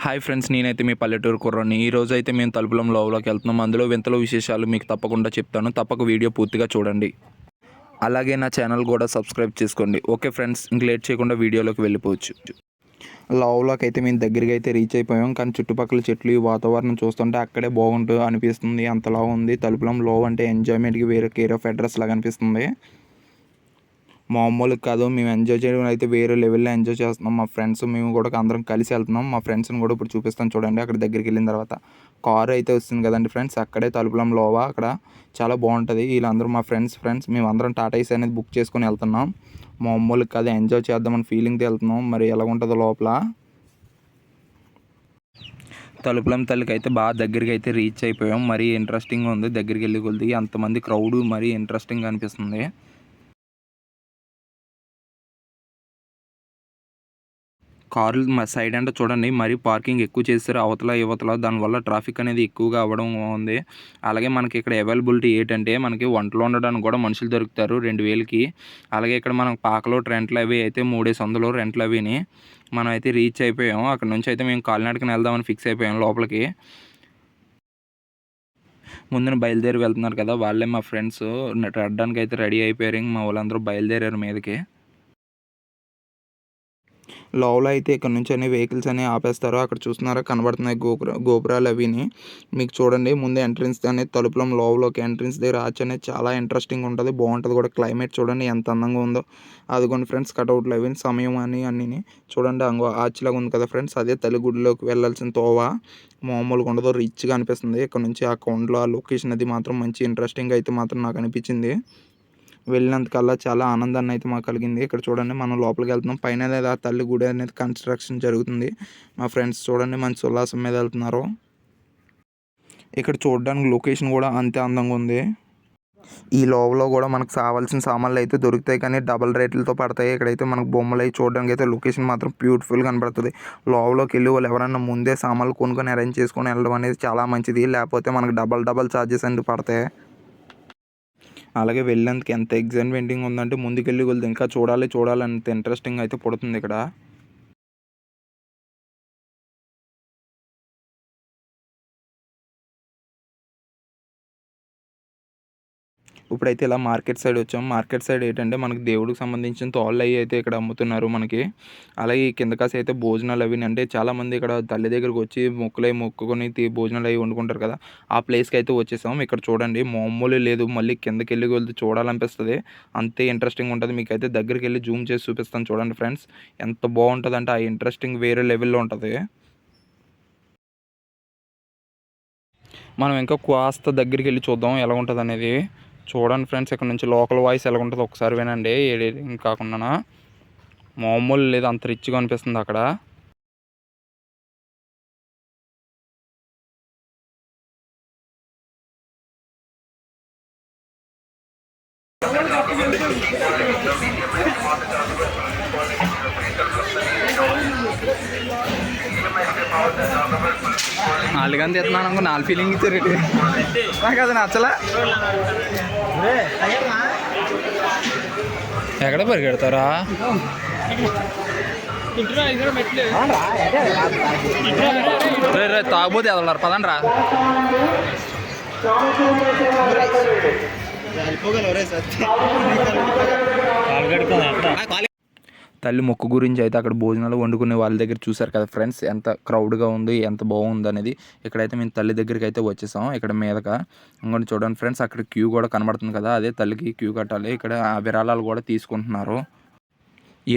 Hi friends, నేనైతే మీ పల్లెటూరు కుర్రాడిని. ఈరోజు అయితే మేము తలుపులం లోవలోకి వెళ్తున్నాం. అందులో వింతల విశేషాలు మీకు తప్పకుండా చెప్తాను. తప్పక వీడియో పూర్తిగా చూడండి. అలాగే నా ఛానల్ కూడా సబ్స్క్రైబ్ చేసుకోండి. ఓకే ఫ్రెండ్స్, ఇంక లేట్ చేయకుండా వీడియోలోకి వెళ్ళిపోవచ్చు. లోవలోకి అయితే మేము దగ్గరికి అయితే రీచ్ అయిపోయాం. కానీ చుట్టుపక్కల చెట్లు, ఈ వాతావరణం చూస్తుంటే అక్కడే బాగుంటుంది అనిపిస్తుంది. అంతలా ఉంది. తలుపులం లోవ అంటే ఎంజాయ్మెంట్కి వేరే కేర్ ఆఫ్ అడ్రస్ లాగా అనిపిస్తుంది. మామూలుగా కాదు, మేము ఎంజాయ్ చేయడం అయితే వేరే లెవెల్లో ఎంజాయ్ చేస్తున్నాం. మా ఫ్రెండ్స్ మేము కూడా అందరం కలిసి వెళ్తున్నాం. మా ఫ్రెండ్స్ని కూడా ఇప్పుడు చూపిస్తాను చూడండి. అక్కడ దగ్గరికి వెళ్ళిన తర్వాత కారు అయితే వస్తుంది కదండి ఫ్రెండ్స్, అక్కడే తలుపులం లోవా, అక్కడ చాలా బాగుంటుంది. వీళ్ళందరూ మా ఫ్రెండ్స్ మేము అందరం టాటా ఏసీ అనేది బుక్ చేసుకొని వెళ్తున్నాం. మామూలుగా కాదు, ఎంజాయ్ చేద్దామని ఫీలింగ్తో వెళ్తున్నాం. మరి ఎలా ఉంటుందో లోపల. తలుపులం తల్లికి అయితే బాగా దగ్గరికి అయితే రీచ్ అయిపోయాం. మరీ ఇంట్రెస్టింగ్గా ఉంది. దగ్గరికి వెళ్ళి కొద్ది అంతమంది క్రౌడ్ మరీ ఇంట్రెస్టింగ్గా అనిపిస్తుంది. కార్లు మా సైడ్ అంటే చూడండి, మరీ పార్కింగ్ ఎక్కువ చేశారు అవతల యువతల. దానివల్ల ట్రాఫిక్ అనేది ఎక్కువగా అవ్వడం ఉంది. అలాగే మనకి ఇక్కడ అవైలబిలిటీ ఏంటంటే, మనకి వంటలో ఉండడానికి కూడా మనుషులు దొరుకుతారు 2000కి. అలాగే ఇక్కడ మనం పాకలో రెంట్లు అవి అయితే 3500 రెంట్లు అవిని. మనం అయితే రీచ్ అయిపోయాము. అక్కడ నుంచి అయితే మేము కాలినడకన వెళ్దామని ఫిక్స్ అయిపోయాం లోపలికి. ముందున బయలుదేరి వెళ్తున్నారు కదా, వాళ్ళే మా ఫ్రెండ్స్. రడ్డానికి అయితే రెడీ అయిపోయారు. మా వాళ్ళందరూ బయలుదేరారు మీదకి. లోవలో అయితే ఇక్కడ నుంచి అన్ని వెహికల్స్ అనేవి ఆపేస్తారు. అక్కడ చూస్తున్నారా, కనబడుతున్నాయి గోపురాలు అవిని. మీకు చూడండి ముందు ఎంట్రన్స్ అనేది తలుపులం లోవలోకి ఎంట్రన్స్ దగ్గర ఆర్చ్ అనేది చాలా ఇంట్రెస్టింగ్ ఉంటుంది, బాగుంటుంది కూడా. క్లైమేట్ చూడండి ఎంత అందంగా ఉందో. అదిగోండి ఫ్రెండ్స్, కటౌట్లు అవి సమయం అని అన్నీ చూడండి. అంగో ఆర్చ్ లాగా ఉంది కదా ఫ్రెండ్స్, అదే తల్లి గుడిలోకి వెళ్ళాల్సిన తోవ. మామూలుగా ఉండదు, రిచ్గా అనిపిస్తుంది. ఇక్కడ నుంచి ఆ కొండలో ఆ లొకేషన్ అది మాత్రం మంచి ఇంట్రెస్టింగ్ అయితే మాత్రం నాకు అనిపించింది. వెళ్ళినందుకల్లా చాలా ఆనందాన్ని అయితే మాకు కలిగింది. ఇక్కడ చూడండి మనం లోపలికి వెళ్తున్నాం. పైన ఆ తల్లి గుడి అనేది కన్స్ట్రక్షన్ జరుగుతుంది. మా ఫ్రెండ్స్ చూడండి మంచి ఉల్లాసం మీద వెళ్తున్నారు. ఇక్కడ చూడడానికి లొకేషన్ కూడా అంతే అందంగా ఉంది. ఈ లోవలో కూడా మనకు కావాల్సిన సామాన్లు అయితే దొరుకుతాయి, కానీ డబల్ రేట్లతో పడతాయి. ఇక్కడైతే మనకు బొమ్మలు అవి చూడడానికి అయితే లొకేషన్ మాత్రం బ్యూటిఫుల్గా కనబడుతుంది. లోవలోకి వెళ్ళి వాళ్ళు ఎవరైనా ముందే సామాన్లు కొనుక్కొని అరేంజ్ చేసుకొని వెళ్ళడం అనేది చాలా మంచిది. లేకపోతే మనకు డబల్ ఛార్జెస్ అనేది పడతాయి. అలాగే వెళ్ళేందుకు ఎంత ఎగ్జైట్మెంటింగ్ ఉందంటే, ముందుకెళ్ళి వెళ్తే ఇంకా చూడాలి అంత ఇంట్రెస్టింగ్ అయితే పడుతుంది ఇక్కడ. ఇప్పుడైతే ఇలా మార్కెట్ సైడ్ వచ్చాము. మార్కెట్ సైడ్ ఏంటంటే మనకి దేవుడికి సంబంధించిన తోళ్ళు అవి అయితే ఇక్కడ అమ్ముతున్నారు మనకి. అలాగే ఈ కింద కాసి అయితే భోజనాలు అవి, అంటే చాలామంది ఇక్కడ తల్లి దగ్గరకు వచ్చి మొక్కులు అవి మొక్కుకొని భోజనాలు అవి వండుకుంటారు కదా, ఆ ప్లేస్కి అయితే వచ్చేసాం. ఇక్కడ చూడండి మామూలు లేదు, మళ్ళీ కిందకి వెళ్ళి వెళ్తే చూడాలనిపిస్తుంది. అంతే ఇంట్రెస్టింగ్ ఉంటుంది. మీకు అయితే దగ్గరికి వెళ్ళి జూమ్ చేసి చూపిస్తాను చూడండి ఫ్రెండ్స్, ఎంత బాగుంటుంది అంటే ఆ ఇంట్రెస్టింగ్ వేరే లెవెల్లో ఉంటుంది. మనం ఇంకా కాస్త దగ్గరికి వెళ్ళి చూద్దాం ఎలా ఉంటుంది అనేది. చూడండి ఫ్రెండ్స్, ఇక్కడ నుంచి లోకల్ వాయిస్ ఎలా ఉంటుందో ఒకసారి వినండి. ఏం కాకుండా మామూలు లేదు, అంత రిచ్గా అనిపిస్తుంది అక్కడ. నాలుగని తెస్తున్నాను అనుకో, నాలుగు ఫీలింగ్ ఇచ్చారు నాకు అది నచ్చలే. ఎక్కడ పరిగెడతారా? తాగబోతే ఎదలరు పదండి రా. తల్లి మొక్కు గురించి అయితే అక్కడ భోజనాలు వండుకునే వాళ్ళ దగ్గర చూసారు కదా ఫ్రెండ్స్, ఎంత క్రౌడ్గా ఉంది, ఎంత బాగుంది అనేది. ఇక్కడైతే మేము తల్లి దగ్గరికి అయితే వచ్చేసాం. ఇక్కడ మీదగా ఇంకొని చూడండి ఫ్రెండ్స్, అక్కడ క్యూ కూడా కనబడుతుంది కదా, అదే తల్లికి క్యూ కట్టాలి. ఇక్కడ విరాళాలు కూడా తీసుకుంటున్నారు.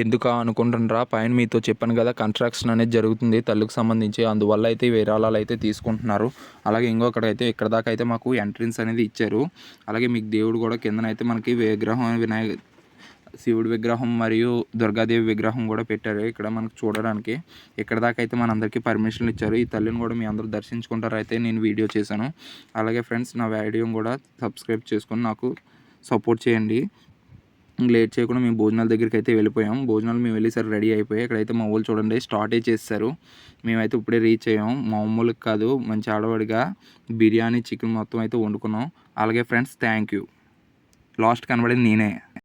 ఎందుకు అనుకుంటున్నారా, పైన మీతో చెప్పాను కదా కన్స్ట్రక్షన్ అనేది జరుగుతుంది తల్లికి సంబంధించి, అందువల్ల అయితే విరాళాలు అయితే తీసుకుంటున్నారు. అలాగే ఇంకొకటైతే ఇక్కడ దాకా అయితే మాకు ఎంట్రన్స్ అనేది ఇచ్చారు. అలాగే మీకు దేవుడు కూడా కిందనైతే మనకి విగ్రహం, శివుడి విగ్రహం మరియు దుర్గాదేవి విగ్రహం కూడా పెట్టారు ఇక్కడ మనకు చూడడానికి. ఇక్కడ దాకా అయితే మనందరికీ పర్మిషన్లు ఇచ్చారు. ఈ తల్లిని కూడా మీ అందరూ దర్శించుకుంటారు అయితే నేను వీడియో చేశాను. అలాగే ఫ్రెండ్స్, నా వీడియో కూడా సబ్స్క్రైబ్ చేసుకొని నాకు సపోర్ట్ చేయండి. లేట్ చేయకుండా మేము భోజనాల దగ్గరికి అయితే వెళ్ళిపోయాం. భోజనాలు మేము వెళ్ళేసరికి రెడీ అయిపోయాయి. ఇక్కడైతే మా వాళ్ళు చూడండి స్టార్టే చేస్తారు. మేమైతే ఇప్పుడే రీచ్ అయ్యాం. మామూలుగా కాదు, మంచి ఆడవాడిగా బిర్యానీ చికెన్ మొత్తం అయితే వండుకున్నాం. అలాగే ఫ్రెండ్స్, థ్యాంక్ యూ. లాస్ట్ కనబడింది నేనే.